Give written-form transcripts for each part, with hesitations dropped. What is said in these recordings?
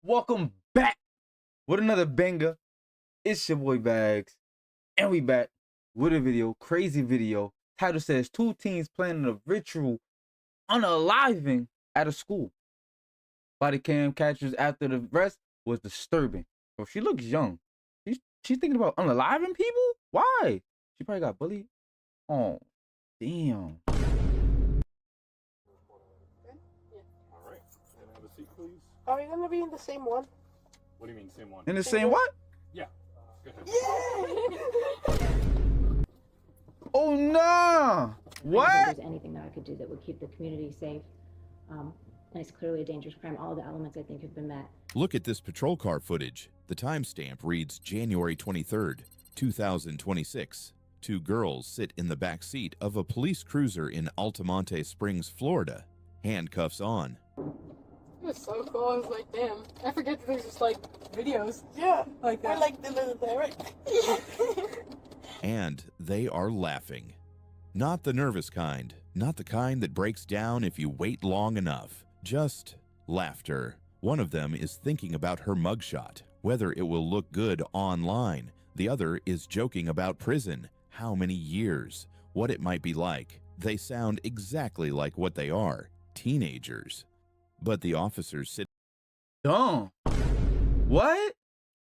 Welcome back with another banger. It's your boy Bags, and we back with a video, crazy video. Title says 2 teens planning a ritual unaliving at a school. Body cam captures after the arrest was disturbing. Bro, she looks young. She's thinking about unaliving people? Why? She probably got bullied. Oh, damn. Alright, can I have a seat, please? Are we gonna be in the same one? What do you mean, same one? In the same what? Yeah. Go ahead. Oh, nah. What? I don't think there's anything that I could do that would keep the community safe. And it's clearly a dangerous crime. All the elements, I think, have been met. Look at this patrol car footage. The timestamp reads January 23rd, 2026. 2 girls sit in the back seat of a police cruiser in Altamonte Springs, Florida, handcuffs on. It was so cool. I was like, damn. I forget that there's just like videos. Yeah, Like that. we're like the little direct. And they are laughing. Not the nervous kind, not the kind that breaks down if you wait long enough. Just laughter. One of them is thinking about her mugshot, whether it will look good online. The other is joking about prison, how many years, what it might be like. They sound exactly like what they are, teenagers. But the officers sitting Dumb. What?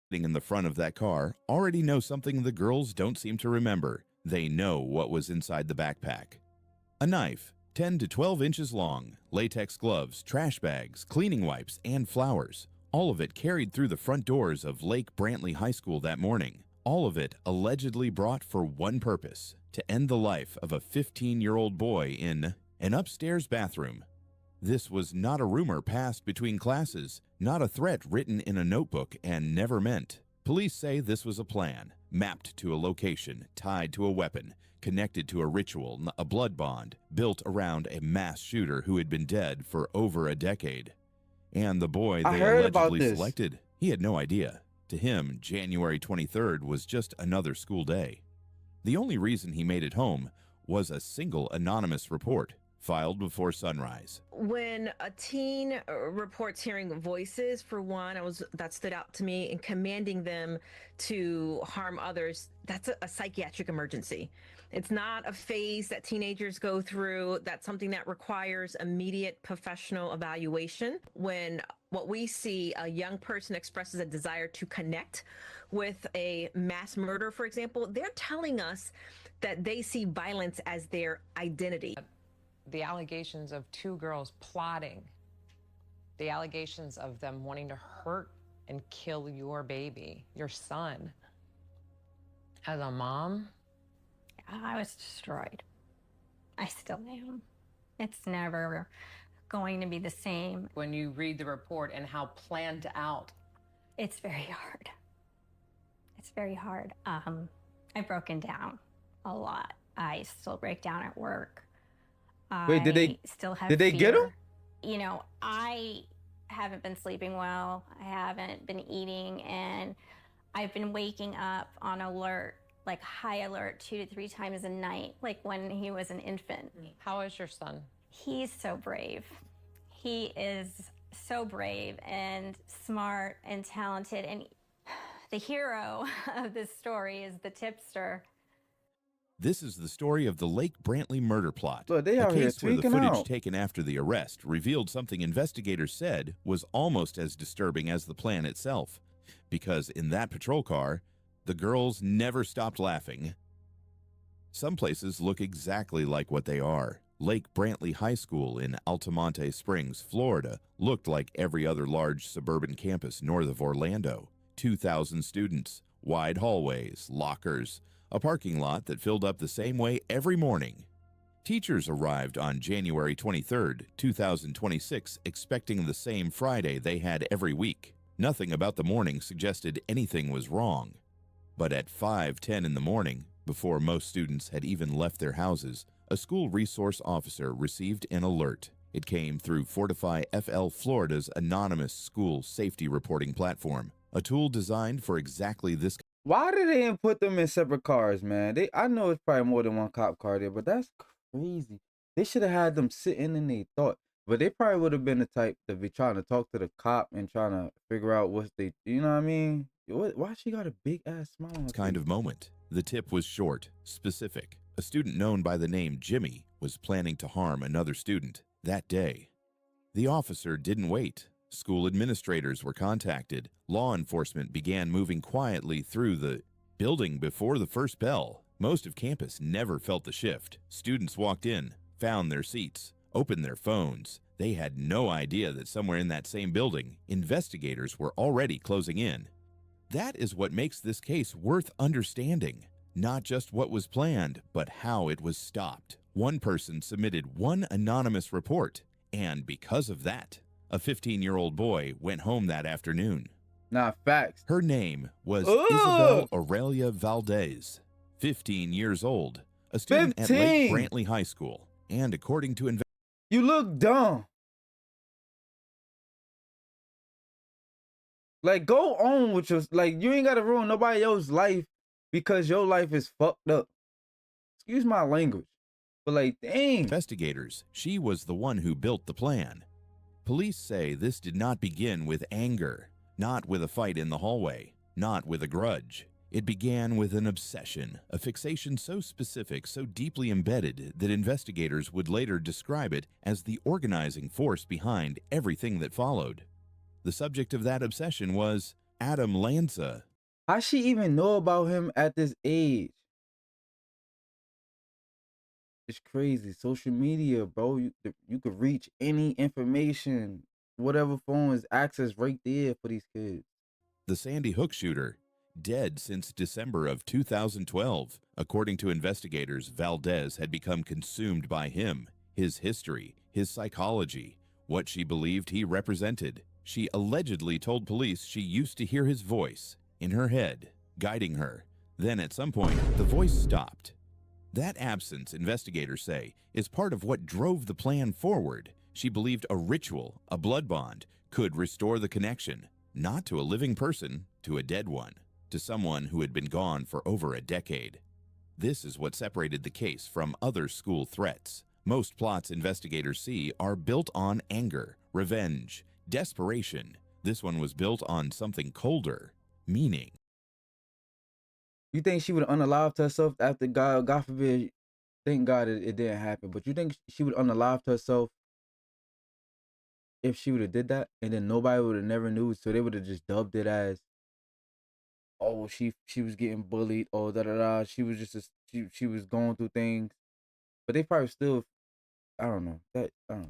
in the front of that car already know something the girls don't seem to remember. They know what was inside the backpack. A knife, 10 to 12 inches long, latex gloves, trash bags, cleaning wipes, and flowers. All of it carried through the front doors of Lake Brantley High School that morning. All of it allegedly brought for one purpose: to end the life of a 15-year-old boy in an upstairs bathroom. This was not a rumor passed between classes, not a threat written in a notebook and never meant. Police say this was a plan, mapped to a location, tied to a weapon, connected to a ritual, a blood bond, built around a mass shooter who had been dead for over a decade. And the boy they allegedly selected, he had no idea. To him, January 23rd was just another school day. The only reason he made it home was a single anonymous report filed before sunrise. When a teen reports hearing voices, for one, that stood out to me, and commanding them to harm others, that's a psychiatric emergency. It's not a phase that teenagers go through. That's something that requires immediate professional evaluation. When what we see, a young person expresses a desire to connect with a mass murder, for example, they're telling us that they see violence as their identity. The allegations of 2 girls plotting, the allegations of them wanting to hurt and kill your baby, your son. As a mom, I was destroyed. I still am. It's never going to be the same. when you read the report and how planned out. It's very hard. It's very hard. I've broken down a lot. I still break down at work. Wait, did they still have get him? You know, I haven't been sleeping well. I haven't been eating, and I've been waking up on alert, like high alert, 2 to 3 times a night, like when he was an infant. How is your son? He's so brave. He is so brave and smart and talented, and the hero of this story is the tipster. This is the story of the Lake Brantley murder plot. Look, they a out here case where the tweaking footage out. taken after the arrest revealed something investigators said was almost as disturbing as the plan itself. Because in that patrol car, the girls never stopped laughing. Some places look exactly like what they are. Lake Brantley High School in Altamonte Springs, Florida, looked like every other large suburban campus north of Orlando. 2,000 students, wide hallways, lockers, a parking lot that filled up the same way every morning. Teachers arrived on January 23rd, 2026, expecting the same Friday they had every week. Nothing about the morning suggested anything was wrong. But at 5:10 in the morning, before most students had even left their houses, a school resource officer received an alert. It came through Fortify FL Florida's anonymous school safety reporting platform, a tool designed for exactly this. Why did they didn't put them in separate cars, man? I know it's probably more than one cop car there, but that's crazy. They should have had them sitting in their thought. But they probably would have been the type to be trying to talk to the cop and trying to figure out what's they, you know what I mean? Why she got a big ass smile on her Kind face? of moment. The tip was short, specific. A student known by the name Jimmy was planning to harm another student that day. The officer didn't wait. School administrators were contacted. Law enforcement began moving quietly through the building before the first bell. Most of campus never felt the shift. Students walked in, found their seats, opened their phones. They had no idea that somewhere in that same building, investigators were already closing in. That is what makes this case worth understanding. Not just what was planned, but how it was stopped. One person submitted one anonymous report, and because of that, a 15-year-old boy went home that afternoon. Nah, facts. Her name was Ugh! Isabel Aurelia Valdez, 15 years old, a student at Lake 15! Brantley High School, and according to You look dumb. Like, go on with your, like, you ain't gotta ruin nobody else's life because your life is fucked up. Excuse my language. But like, dang. investigators, she was the one who built the plan. Police say this did not begin with anger, not with a fight in the hallway, not with a grudge. It began with an obsession, a fixation so specific, so deeply embedded that investigators would later describe it as the organizing force behind everything that followed. The subject of that obsession was Adam Lanza. How she even know about him at this age? It's crazy. Social media, bro. You could reach any information. Whatever phone is access right there for these kids. The Sandy Hook shooter, dead since December of 2012. According to investigators, Valdez had become consumed by him, his history, his psychology, what she believed he represented. She allegedly told police she used to hear his voice in her head, guiding her. Then at some point, the voice stopped. That absence, investigators say, is part of what drove the plan forward. She believed a ritual, a blood bond, could restore the connection, not to a living person, to a dead one, to someone who had been gone for over a decade. This is what separated the case from other school threats. Most plots investigators see are built on anger, revenge, desperation. This one was built on something colder, meaning. You think she would unalive herself after God forbid, thank God it didn't happen, but you think she would unalive herself if she would have did that and then nobody would have never knew, so they would have just dubbed it as, oh, she was getting bullied, oh, da da da, she was just she was going through things, but they probably still, I don't know.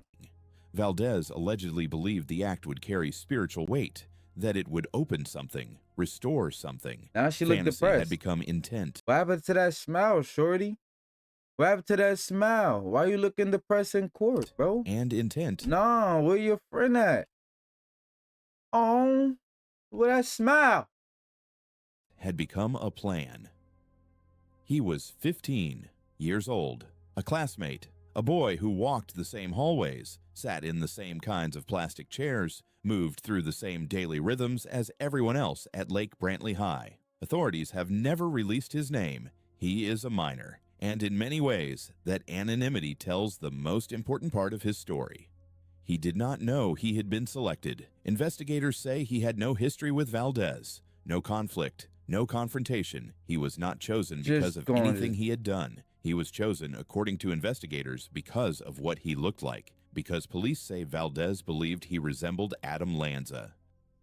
Valdez allegedly believed the act would carry spiritual weight, that it would open something, restore something. Now she looked Fantasy depressed. had become intent. What happened to that smile, shorty? What happened to that smile? Why you looking depressed in court, bro? And intent. Nah, where your friend at? Oh, where that smile? Had become a plan. He was 15 years old, a classmate, a boy who walked the same hallways, sat in the same kinds of plastic chairs, moved through the same daily rhythms as everyone else at Lake Brantley High. Authorities have never released his name. He is a minor, and in many ways, that anonymity tells the most important part of his story. He did not know he had been selected. Investigators say he had no history with Valdez, no conflict, no confrontation. He was not chosen because of anything he had done. He was chosen, according to investigators, because of what he looked like, because police say Valdez believed he resembled Adam Lanza.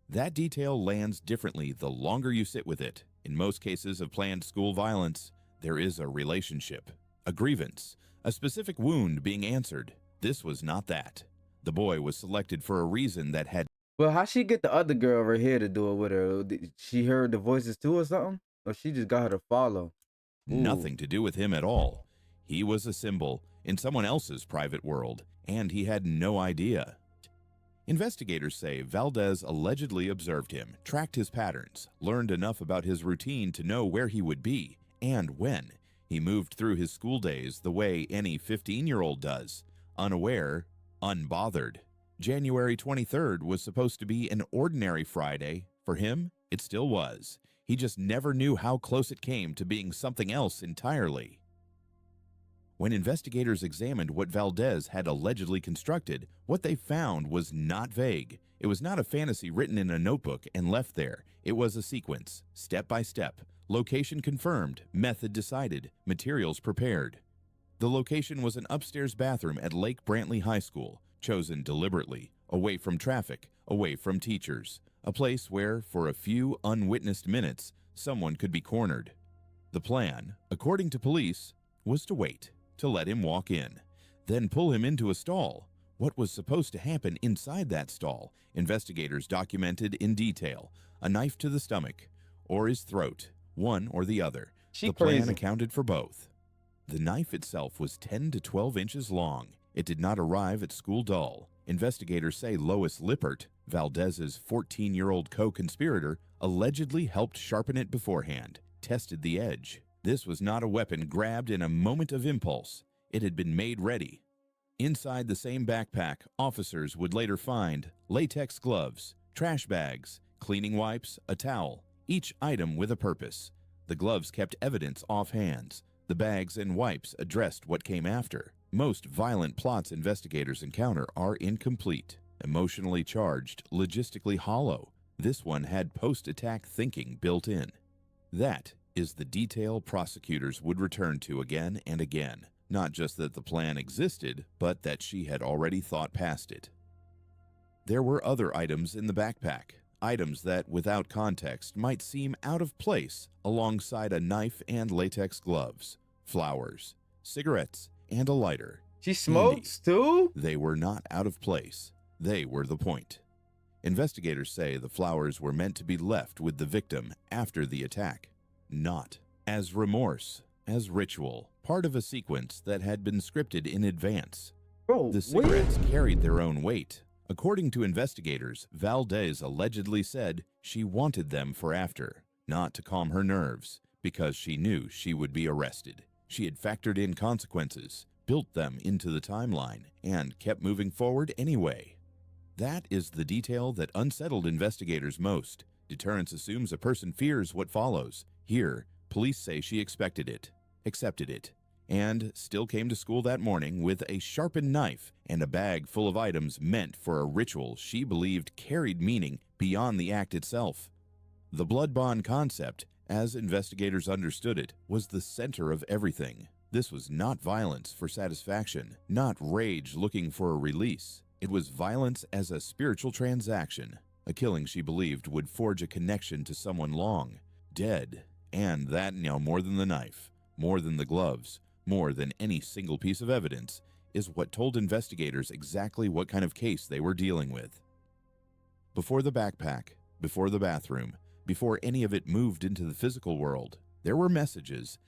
That detail lands differently the longer you sit with it. In most cases of planned school violence, there is a relationship, a grievance, a specific wound being answered. This was not that. The boy was selected for a reason that had. Well, how she get the other girl over here to do it with her? Did she heard the voices too or something? Or she just got her to follow? Nothing to do with him at all. He was a symbol in someone else's private world, and he had no idea. Investigators say Valdez allegedly observed him, tracked his patterns, learned enough about his routine to know where he would be and when. He moved through his school days the way any 15-year-old does, unaware, unbothered. January 23rd was supposed to be an ordinary Friday. For him, it still was. He just never knew how close it came to being something else entirely. When investigators examined what Valdez had allegedly constructed, what they found was not vague. It was not a fantasy written in a notebook and left there. It was a sequence, step by step, location confirmed, method decided, materials prepared. The location was an upstairs bathroom at Lake Brantley High School, chosen deliberately, away from traffic, away from teachers, a place where, for a few unwitnessed minutes, someone could be cornered. The plan, according to police, was to wait, to let him walk in, then pull him into a stall. What was supposed to happen inside that stall, investigators documented in detail: a knife to the stomach or his throat, one or the other. The plan accounted for both. The knife itself was 10 to 12 inches long. It did not arrive at school dull. Investigators say Lois Lippert, Valdez's 14-year-old co-conspirator, allegedly helped sharpen it beforehand, tested the edge. This was not a weapon grabbed in a moment of impulse. It had been made ready. Inside the same backpack, officers would later find latex gloves, trash bags, cleaning wipes, a towel, each item with a purpose. The gloves kept evidence off hands. The bags and wipes addressed what came after. Most violent plots investigators encounter are incomplete, emotionally charged, logistically hollow. This one had post-attack thinking built in. That is the detail prosecutors would return to again and again. Not just that the plan existed, but that she had already thought past it. There were other items in the backpack, items that, without context, might seem out of place alongside a knife and latex gloves, flowers, cigarettes, and a lighter. She smokes too? They were not out of place. They were the point. Investigators say the flowers were meant to be left with the victim after the attack, not as remorse, as ritual, part of a sequence that had been scripted in advance. Bro, the cigarettes carried their own weight. According to investigators, Valdez allegedly said she wanted them for after, not to calm her nerves, because she knew she would be arrested. She had factored in consequences, built them into the timeline, and kept moving forward anyway. That is the detail that unsettled investigators most. Deterrence assumes a person fears what follows. Here, police say she expected it, accepted it, and still came to school that morning with a sharpened knife and a bag full of items meant for a ritual she believed carried meaning beyond the act itself. The blood bond concept, as investigators understood it, was the center of everything. This was not violence for satisfaction, not rage looking for a release. It was violence as a spiritual transaction, a killing she believed would forge a connection to someone long dead, and that now more than the knife, more than the gloves, more than any single piece of evidence, is what told investigators exactly what kind of case they were dealing with. Before the backpack, before the bathroom, before any of it moved into the physical world, there were messages.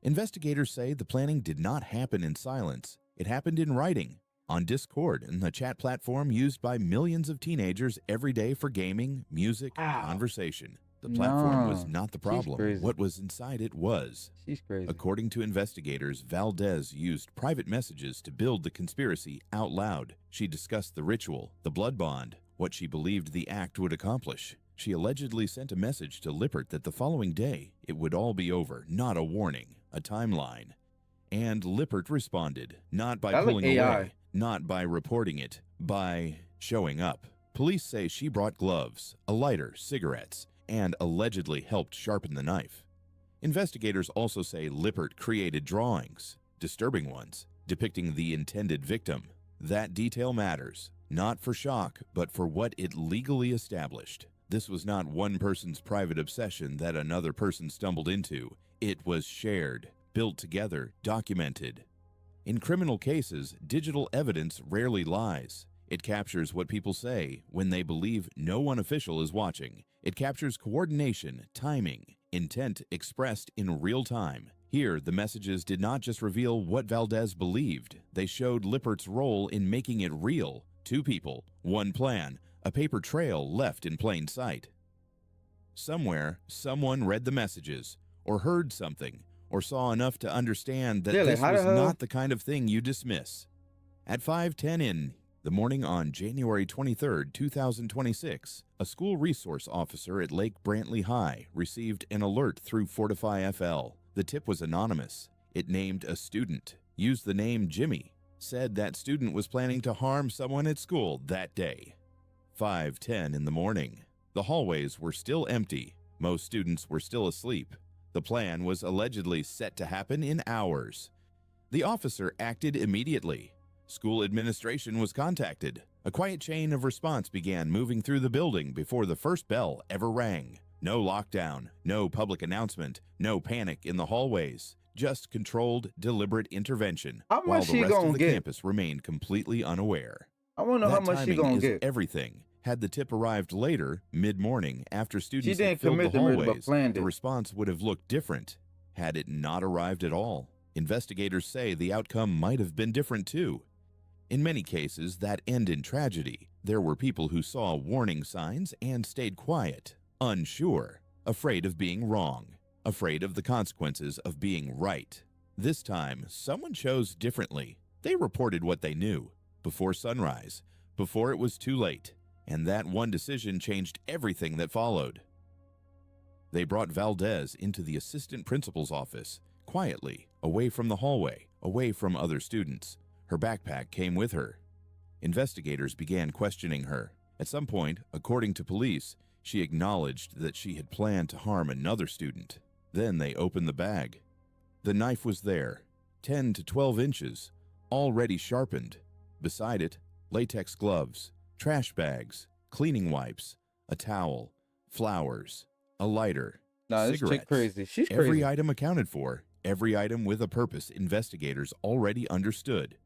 Investigators say the planning did not happen in silence. It happened in writing, on Discord, and the chat platform used by millions of teenagers every day for gaming, music, conversation. The platform was not the problem. What was inside it was. She's crazy. According to investigators, Valdez used private messages to build the conspiracy out loud. She discussed the ritual, the blood bond, what she believed the act would accomplish. She allegedly sent a message to Lippert that the following day it would all be over, not a warning, a timeline. And Lippert responded, not by pulling away, not by reporting it, by showing up. Police say she brought gloves, a lighter, cigarettes, and allegedly helped sharpen the knife. Investigators also say Lippert created drawings, disturbing ones, depicting the intended victim. That detail matters, not for shock, but for what it legally established. This was not one person's private obsession that another person stumbled into. It was shared, built together, documented. In criminal cases, digital evidence rarely lies. It captures what people say when they believe no one official is watching. It captures coordination, timing, intent expressed in real time. Here, the messages did not just reveal what Valdez believed. They showed Lippert's role in making it real. Two people, one plan, a paper trail left in plain sight. Somewhere, someone read the messages, or heard something, or saw enough to understand that this was not the kind of thing you dismiss. At 5:10 in the morning on January 23, 2026, a school resource officer at Lake Brantley High received an alert through Fortify FL. The tip was anonymous. It named a student, used the name Jimmy, said that student was planning to harm someone at school that day. 5:10 in the morning. The hallways were still empty. Most students were still asleep. The plan was allegedly set to happen in hours. The officer acted immediately. School administration was contacted. A quiet chain of response began moving through the building before the first bell ever rang. No lockdown, no public announcement, no panic in the hallways. Just controlled, deliberate intervention How while much the she rest of gonna the get? campus remained completely unaware. I want to know how That much she timing gonna is get. everything. Had the tip arrived later, mid-morning, after students had didn't filled the commit the murder, but hallways, planned the it. response would have looked different. Had it not arrived at all, investigators say the outcome might have been different too. In many cases that end in tragedy. There were people who saw warning signs and stayed quiet, unsure, afraid of being wrong, afraid of the consequences of being right. This time, someone chose differently. They reported what they knew, before sunrise, before it was too late, and that one decision changed everything that followed. They brought Valdez into the assistant principal's office, quietly, away from the hallway, away from other students. Her backpack came with her. Investigators began questioning her. At some point, according to police, she acknowledged that she had planned to harm another student. Then they opened the bag. The knife was there, 10 to 12 inches, already sharpened. Beside it, latex gloves, trash bags, cleaning wipes, a towel, flowers, a lighter, Nah, this cigarettes. chick crazy. She's Every crazy. item accounted for, every item with a purpose investigators already understood.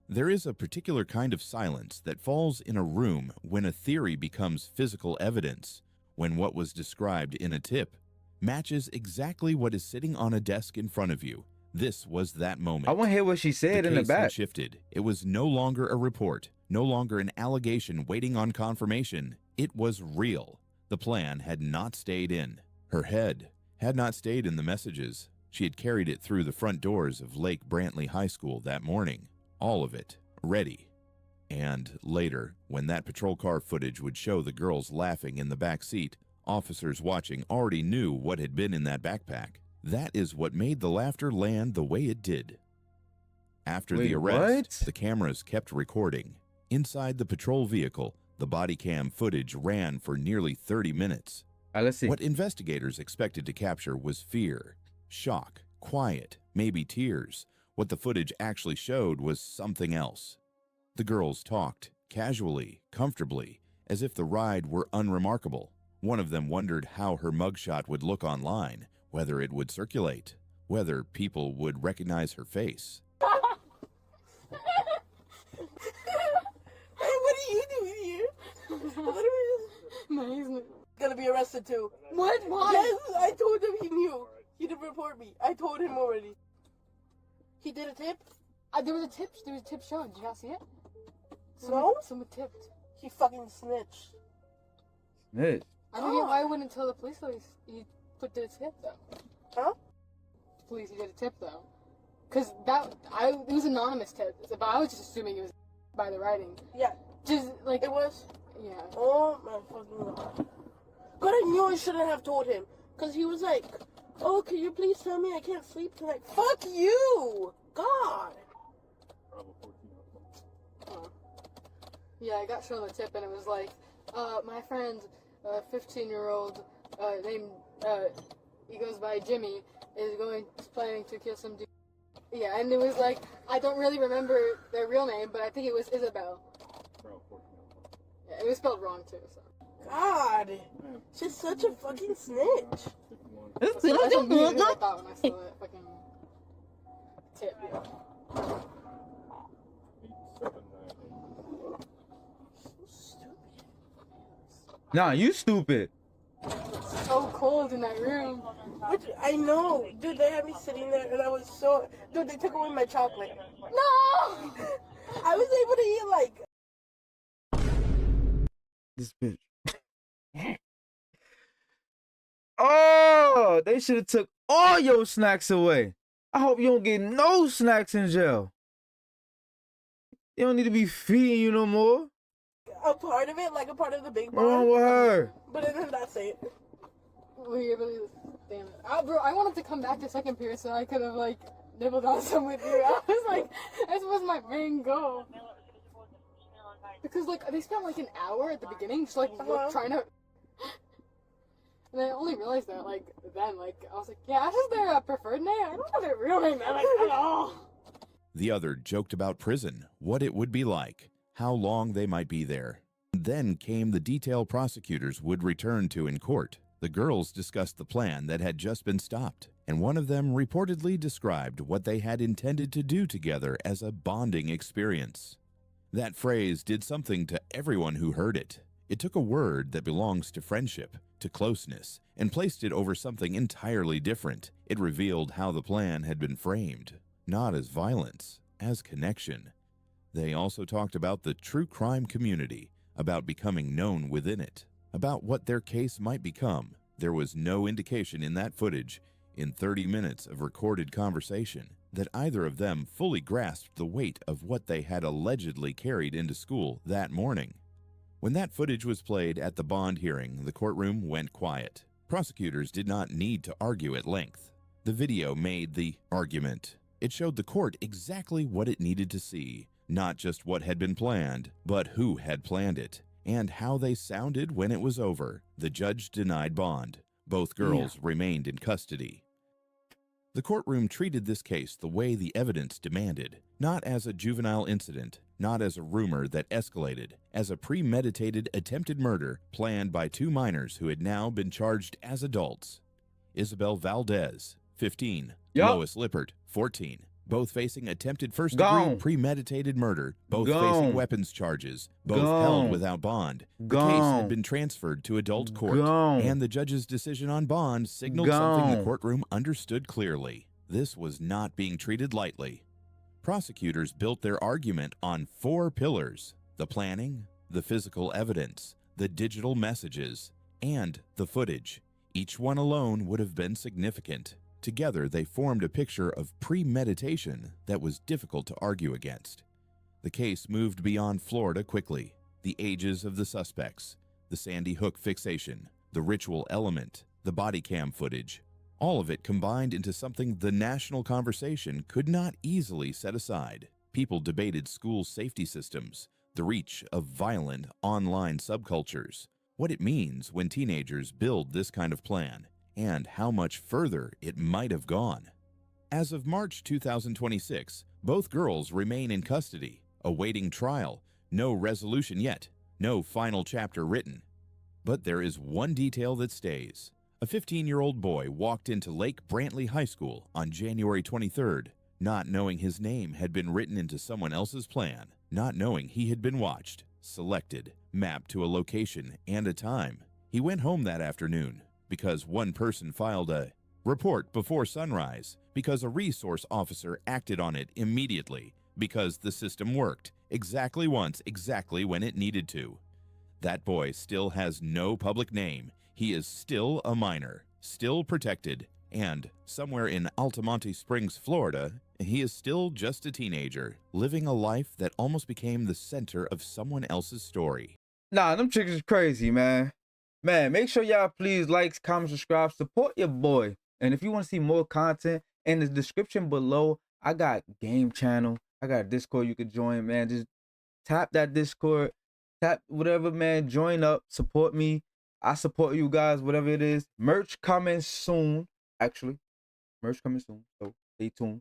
There is a particular kind of silence that falls in a room when a theory becomes physical evidence, when what was described in a tip matches exactly what is sitting on a desk in front of you. This was that moment. I want to hear what she said in the case had back. shifted. It was no longer a report, no longer an allegation waiting on confirmation. It was real. The plan had not stayed in. Her head had not stayed in the messages. She had carried it through the front doors of Lake Brantley High School that morning. All of it, ready. And later, when that patrol car footage would show the girls laughing in the back seat, officers watching already knew what had been in that backpack. That is what made the laughter land the way it did. After the Wait, arrest, what? the cameras kept recording. Inside the patrol vehicle, the body cam footage ran for nearly 30 minutes. All right, let's see. What investigators expected to capture was fear, shock, quiet, maybe tears. What the footage actually showed was something else. The girls talked, casually, comfortably, as if the ride were unremarkable. One of them wondered how her mugshot would look online, whether it would circulate, whether people would recognize her face. Hey, what are you doing here? What are we No, he's not. gonna be arrested too? What? Why? Yes, I told him he knew. He didn't report me. I told him already. He did a tip? There was a tip. There was a tip shown. Did you not see it? No? Someone tipped. He fucking snitched. Snitch. I don't get why I wouldn't tell the police though. He put the tip though. Huh? Police, he did a tip though. Cause it was anonymous tip. But I was just assuming it was by the writing. Yeah. Just like It was? Yeah. Oh my fucking god. But I knew I shouldn't have told him. Because he was like, oh, can you please tell me I can't sleep tonight? Fuck you! God! Bravo 14. Oh. Yeah, I got shown the tip and it was like, my friend, 15-year-old, named, he goes by Jimmy, is planning to kill some dude. Yeah, and it was like, I don't really remember their real name, but I think it was Isabel. Bravo 14. Yeah, it was spelled wrong too, so. God! She's such a fucking snitch. That's what immediately I thought when I saw that fucking tip, yeah. 8798. Nah, you stupid. It's so cold in that room. Which, I know. Dude, they had me sitting there and I was so... Dude, they took away my chocolate. No! I was able to eat like... This bitch. Oh, they should have took all your snacks away. I hope you don't get no snacks in jail. They don't need to be feeding you no more. a part of it, like a part of the big What's wrong bar. with her? But then that's it. Damn it. Bro, I wanted to come back to second period so I could have, like, nibbled on some with you. I was like, that was my main goal. Because like they spent like an hour at the beginning just like trying to. And I only realized that like then like I was like, yeah, Ash is their preferred name. I don't know their real name like at all. The other joked about prison, what it would be like, how long they might be there. Then came the detail prosecutors would return to in court. The girls discussed the plan that had just been stopped, and one of them reportedly described what they had intended to do together as a bonding experience. That phrase did something to everyone who heard it. It took a word that belongs to friendship, to closeness, and placed it over something entirely different. It revealed how the plan had been framed, not as violence, as connection. They also talked about the true crime community, about becoming known within it, about what their case might become. There was no indication in that footage, in 30 minutes of recorded conversation, that either of them fully grasped the weight of what they had allegedly carried into school that morning. When that footage was played at the bond hearing, the courtroom went quiet. Prosecutors did not need to argue at length. The video made the argument. It showed the court exactly what it needed to see, not just what had been planned, but who had planned it, and how they sounded when it was over. The judge denied bond. Both girls remained in custody. The courtroom treated this case the way the evidence demanded, not as a juvenile incident, not as a rumor that escalated, as a premeditated attempted murder planned by two minors who had now been charged as adults. Isabel Valdez, 15, Lois Lippert, 14, both facing attempted first-degree premeditated murder, both facing weapons charges, both held without bond. The case had been transferred to adult court, and the judge's decision on bond signaled something the courtroom understood clearly. This was not being treated lightly. Prosecutors built their argument on 4 pillars: the planning, the physical evidence, the digital messages, and the footage. Each one alone would have been significant. Together, they formed a picture of premeditation that was difficult to argue against. The case moved beyond Florida quickly. The ages of the suspects, the Sandy Hook fixation, the ritual element, the body cam footage, all of it combined into something the national conversation could not easily set aside. People debated school safety systems, the reach of violent online subcultures, what it means when teenagers build this kind of plan, and how much further it might have gone. As of March 2026, both girls remain in custody, awaiting trial. No resolution yet, no final chapter written. But there is one detail that stays. A 15-year-old boy walked into Lake Brantley High School on January 23rd, not knowing his name had been written into someone else's plan, not knowing he had been watched, selected, mapped to a location and a time. He went home that afternoon because one person filed a report before sunrise, because a resource officer acted on it immediately, because the system worked exactly once, exactly when it needed to. That boy still has no public name. He is still a minor, still protected, and somewhere in Altamonte Springs, Florida, he is still just a teenager, living a life that almost became the center of someone else's story. Nah, them chicks is crazy, man. Man, make sure y'all please like, comment, subscribe, support your boy. And if you want to see more content, in the description below, I got game channel. I got a Discord you could join, man. Just tap that Discord, tap whatever, man. Join up, support me. I support you guys, whatever it is. Merch coming soon, actually. Merch coming soon, so stay tuned.